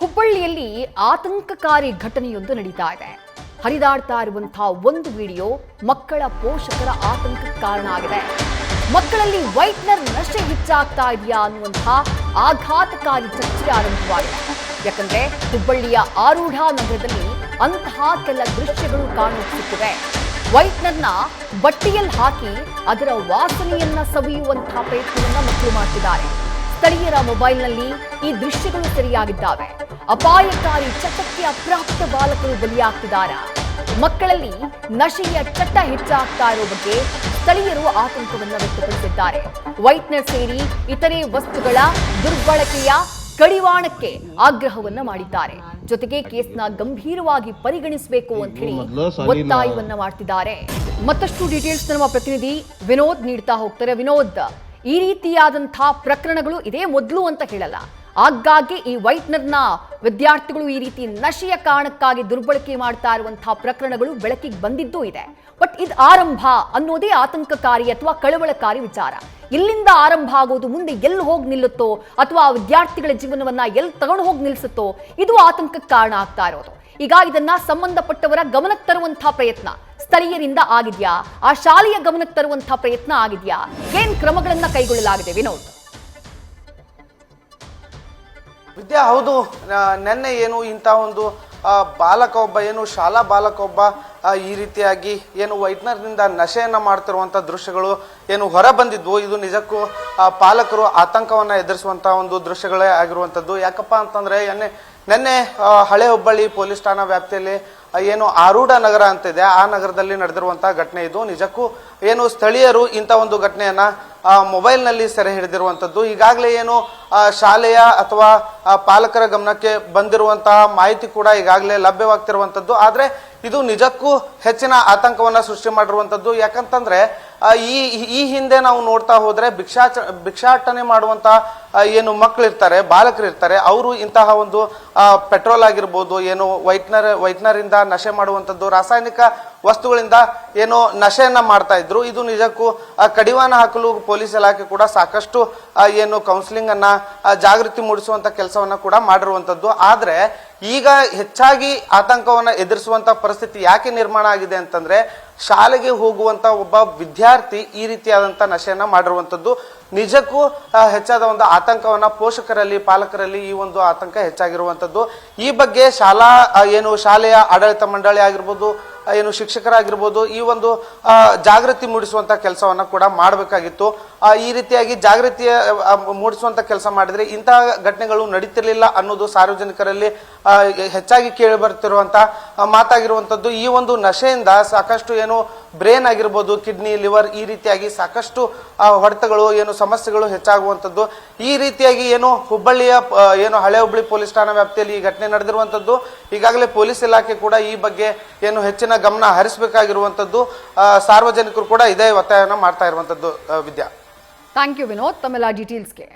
ಹುಬ್ಬಳ್ಳಿಯಲ್ಲಿ ಆತಂಕಕಾರಿ ಘಟನೆಯೊಂದು ನಡೀತಾ ಇದೆ. ಹರಿದಾಡ್ತಾ ಇರುವಂತಹ ಒಂದು ವಿಡಿಯೋ ಮಕ್ಕಳ ಪೋಷಕರ ಆತಂಕಕ್ಕೆ ಕಾರಣ ಆಗಿದೆ. ಮಕ್ಕಳಲ್ಲಿ ವೈಟ್ನರ್ ನಶೆ ಹೆಚ್ಚಾಗ್ತಾ ಇದೆಯಾ ಅನ್ನುವಂತಹ ಆಘಾತಕಾರಿ ಚರ್ಚೆ ಆರಂಭವಾಗಿದೆ. ಯಾಕಂದ್ರೆ ಹುಬ್ಬಳ್ಳಿಯ ಆರೂಢ ನಗರದಲ್ಲಿ ಅಂತಹ ಕೆಲ ದೃಶ್ಯಗಳು ಕಾಣಿಸುತ್ತಿವೆ. ವೈಟ್ನರ್ನ ಬಟ್ಟೆಯಲ್ಲಿ ಹಾಕಿ ಅದರ ವಾಸನೆಯನ್ನ ಸವಿಯುವಂತಹ ಪ್ರಯತ್ನವನ್ನ ಮಕ್ಕಳು ಮಾಡ್ತಿದ್ದಾರೆ. ಸ್ಥಳೀಯರ ಮೊಬೈಲ್ನಲ್ಲಿ ಈ ದೃಶ್ಯಗಳು ಸೆರೆಯಾಗಿದ್ದಾವೆ. ಅಪಾಯಕಾರಿ ಚಟಕ್ಕೆ ಅಪ್ರಾಪ್ತ ಬಾಲಕರು ಬಲಿಯಾಗ್ತಿದ್ದಾರೆ. ಮಕ್ಕಳಲ್ಲಿ ನಶೆಯ ಚಟ ಹೆಚ್ಚಾಗ್ತಾ ಇರೋ ಬಗ್ಗೆ ಸ್ಥಳೀಯರು ಆತಂಕವನ್ನು ವ್ಯಕ್ತಪಡಿಸಿದ್ದಾರೆ. ವೈಟ್ನರ್ ಸೇರಿ ಇತರೆ ವಸ್ತುಗಳ ದುರ್ಬಳಕೆಯ ಕಡಿವಾಣಕ್ಕೆ ಆಗ್ರಹವನ್ನ ಮಾಡಿದ್ದಾರೆ. ಜೊತೆಗೆ ಕೇಸ್ನ ಗಂಭೀರವಾಗಿ ಪರಿಗಣಿಸಬೇಕು ಅಂತ ಹೇಳಿ ಒತ್ತಾಯವನ್ನ ಮಾಡ್ತಿದ್ದಾರೆ. ಮತ್ತಷ್ಟು ಡೀಟೇಲ್ಸ್ ನಮ್ಮ ಪ್ರತಿನಿಧಿ ವಿನೋದ್ ನೀಡ್ತಾ ಹೋಗ್ತಾರೆ. ವಿನೋದ್, ಈ ರೀತಿಯಾದಂತಹ ಪ್ರಕರಣಗಳು ಇದೇ ಮೊದಲು ಅಂತ ಹೇಳಲ್ಲ, ಆಗಾಗ್ಗೆ ಈ ವೈಟ್ನರ್ನ ವಿದ್ಯಾರ್ಥಿಗಳು ಈ ರೀತಿ ನಶೆಯ ಕಾರಣಕ್ಕಾಗಿ ದುರ್ಬಳಕೆ ಮಾಡ್ತಾ ಇರುವಂತಹ ಪ್ರಕರಣಗಳು ಬೆಳಕಿಗೆ ಬಂದಿದ್ದೂ ಇದೆ. ಬಟ್ ಇದು ಆರಂಭ ಅನ್ನೋದೇ ಆತಂಕಕಾರಿ ಅಥವಾ ಕಳವಳಕಾರಿ ವಿಚಾರ. ಇಲ್ಲಿಂದ ಆರಂಭ ಆಗೋದು ಮುಂದೆ ಎಲ್ಲಿ ಹೋಗಿ ನಿಲ್ಲುತ್ತೋ ಅಥವಾ ವಿದ್ಯಾರ್ಥಿಗಳ ಜೀವನವನ್ನ ಎಲ್ಲಿ ತಗೊಂಡು ಹೋಗಿ ನಿಲ್ಲಿಸುತ್ತೋ, ಇದು ಆತಂಕಕ್ಕೆ ಕಾರಣ ಆಗ್ತಾ ಇರೋದು. ಈಗ ಇದನ್ನ ಸಂಬಂಧಪಟ್ಟವರ ಗಮನಕ್ಕೆ ತರುವಂತಹ ಪ್ರಯತ್ನ ಸ್ಥಳೀಯರಿಂದ ಆಗಿದ್ಯಾ? ಆ ಶಾಲೆಯ ಗಮನಕ್ಕೆ ತರುವಂತಹ ಪ್ರಯತ್ನ ಆಗಿದ್ಯಾ? ಏನ್ ಕ್ರಮಗಳನ್ನ ಕೈಗೊಳ್ಳಲಾಗಿದೆ ವಿನೋದ್? ವಿದ್ಯಾ, ಹೌದು, ನೆನ್ನೆ ಏನು ಇಂಥ ಒಂದು ಬಾಲಕ ಒಬ್ಬ ಏನು ಶಾಲಾ ಬಾಲಕ ಒಬ್ಬ ಈ ರೀತಿಯಾಗಿ ಏನು ವೈಟ್ನರ್ನಿಂದ ನಶೆಯನ್ನ ಮಾಡ್ತಿರುವಂಥ ದೃಶ್ಯಗಳು ಏನು ಹೊರ ಬಂದಿದ್ವು. ಇದು ನಿಜಕ್ಕೂ ಪಾಲಕರು ಆತಂಕವನ್ನ ಎದುರಿಸುವಂತಹ ಒಂದು ದೃಶ್ಯಗಳೇ ಆಗಿರುವಂಥದ್ದು. ಯಾಕಪ್ಪ ಅಂತಂದ್ರೆ ನೆನ್ನೆ ಹಳೆ ಹುಬ್ಬಳ್ಳಿ ಪೊಲೀಸ್ ಠಾಣಾ ವ್ಯಾಪ್ತಿಯಲ್ಲಿ ಏನು ಆರೂಢ ನಗರ ಅಂತಿದೆ, ಆ ನಗರದಲ್ಲಿ ನಡೆದಿರುವಂತಹ ಘಟನೆ ಇದು. ನಿಜಕ್ಕೂ ಏನು ಸ್ಥಳೀಯರು ಇಂಥ ಒಂದು ಘಟನೆಯನ್ನ ಮೊಬೈಲ್ನಲ್ಲಿ ಸೆರೆ ಹಿಡಿದಿರುವಂಥದ್ದು. ಈಗಾಗಲೇ ಏನು ಶಾಲೆಯ ಅಥವಾ ಪಾಲಕರ ಗಮನಕ್ಕೆ ಬಂದಿರುವಂತಹ ಮಾಹಿತಿ ಕೂಡ ಈಗಾಗಲೇ ಲಭ್ಯವಾಗ್ತಿರುವಂಥದ್ದು. ಆದರೆ ಇದು ನಿಜಕ್ಕೂ ಹೆಚ್ಚಿನ ಆತಂಕವನ್ನ ಸೃಷ್ಟಿ ಮಾಡಿರುವಂಥದ್ದು. ಯಾಕಂತಂದ್ರೆ ಈ ಹಿಂದೆ ನಾವು ನೋಡ್ತಾ ಹೋದ್ರೆ ಭಿಕ್ಷಾಟನೆ ಮಾಡುವಂತಹ ಏನು ಮಕ್ಕಳಿರ್ತಾರೆ, ಬಾಲಕರಿರ್ತಾರೆ, ಅವರು ಇಂತಹ ಒಂದು ಪೆಟ್ರೋಲ್ ಆಗಿರ್ಬೋದು, ಏನು ವೈಟ್ನರ್ ಇಂದ ನಶೆ ಮಾಡುವಂಥದ್ದು, ರಾಸಾಯನಿಕ ವಸ್ತುಗಳಿಂದ ಏನು ನಶೆಯನ್ನ ಮಾಡ್ತಾ ಇದ್ರು. ಇದು ನಿಜಕ್ಕೂ ಕಡಿವಾಣ ಹಾಕಲು ಪೊಲೀಸ್ ಇಲಾಖೆ ಕೂಡ ಸಾಕಷ್ಟು ಏನು ಕೌನ್ಸಿಲಿಂಗ್ ಅನ್ನ ಜಾಗೃತಿ ಮೂಡಿಸುವಂತ ಕೆಲಸವನ್ನ ಕೂಡ ಮಾಡಿರುವಂತದ್ದು. ಆದ್ರೆ ಈಗ ಹೆಚ್ಚಾಗಿ ಆತಂಕವನ್ನ ಎದುರಿಸುವಂತ ಪರಿಸ್ಥಿತಿ ಯಾಕೆ ನಿರ್ಮಾಣ ಆಗಿದೆ ಅಂತಂದ್ರೆ, ಶಾಲೆಗೆ ಹೋಗುವಂತ ಒಬ್ಬ ವಿದ್ಯಾರ್ಥಿ ಈ ರೀತಿಯಾದಂತ ನಶೆಯನ್ನ ಮಾಡಿರುವಂತದ್ದು. ನಿಜಕ್ಕೂ ಹೆಚ್ಚಾದ ಒಂದು ಆತಂಕವನ್ನ ಪೋಷಕರಲ್ಲಿ, ಪಾಲಕರಲ್ಲಿ ಈ ಒಂದು ಆತಂಕ ಹೆಚ್ಚಾಗಿರುವಂತದ್ದು. ಈ ಬಗ್ಗೆ ಶಾಲೆಯ ಆಡಳಿತ ಮಂಡಳಿ ಆಗಿರ್ಬೋದು, ಏನು ಶಿಕ್ಷಕರಾಗಿರ್ಬೋದು, ಈ ಒಂದು ಜಾಗೃತಿ ಮೂಡಿಸುವಂತ ಕೆಲಸವನ್ನ ಕೂಡ ಮಾಡಬೇಕಾಗಿತ್ತು. ಈ ರೀತಿಯಾಗಿ ಜಾಗೃತಿ ಮೂಡಿಸುವಂತ ಕೆಲಸ ಮಾಡಿದ್ರೆ ಇಂತಹ ಘಟನೆಗಳು ನಡೀತಿರ್ಲಿಲ್ಲ ಅನ್ನೋದು ಸಾರ್ವಜನಿಕರಲ್ಲಿ ಹೆಚ್ಚಾಗಿ ಕೇಳಿ ಬರ್ತಿರುವಂತ ಮಾತಾಗಿರುವಂತದ್ದು. ಈ ಒಂದು ನಶೆಯಿಂದ ಸಾಕಷ್ಟು ಏನು ಬ್ರೇನ್ ಆಗಿರ್ಬೋದು, ಕಿಡ್ನಿ, ಲಿವರ್, ಈ ರೀತಿಯಾಗಿ ಸಾಕಷ್ಟು ಹೊಡೆತಗಳು, ಏನು ಸಮಸ್ಯೆಗಳು ಹೆಚ್ಚಾಗುವಂಥದ್ದು. ಈ ರೀತಿಯಾಗಿ ಏನು ಹುಬ್ಬಳ್ಳಿಯ ಏನು ಹಳೆ ಹುಬ್ಬಳ್ಳಿ ಪೊಲೀಸ್ ಠಾಣಾ ವ್ಯಾಪ್ತಿಯಲ್ಲಿ ಈ ಘಟನೆ ನಡೆದಿರುವಂಥದ್ದು. ಈಗಾಗಲೇ ಪೊಲೀಸ್ ಇಲಾಖೆ ಕೂಡ ಈ ಬಗ್ಗೆ ಏನು ಹೆಚ್ಚಿನ ಗಮನ ಹರಿಸಬೇಕಾಗಿರುವಂಥದ್ದು. ಸಾರ್ವಜನಿಕರು ಕೂಡ ಇದೇ ಒತ್ತಾಯವನ್ನು ಮಾಡ್ತಾ ಇರುವಂಥದ್ದು. ವಿದ್ಯಾ, ಥ್ಯಾಂಕ್ ಯು ವಿನೋದ್ ತಮ್ಮೆಲ್ಲ ಡೀಟೇಲ್ಸ್ಗೆ.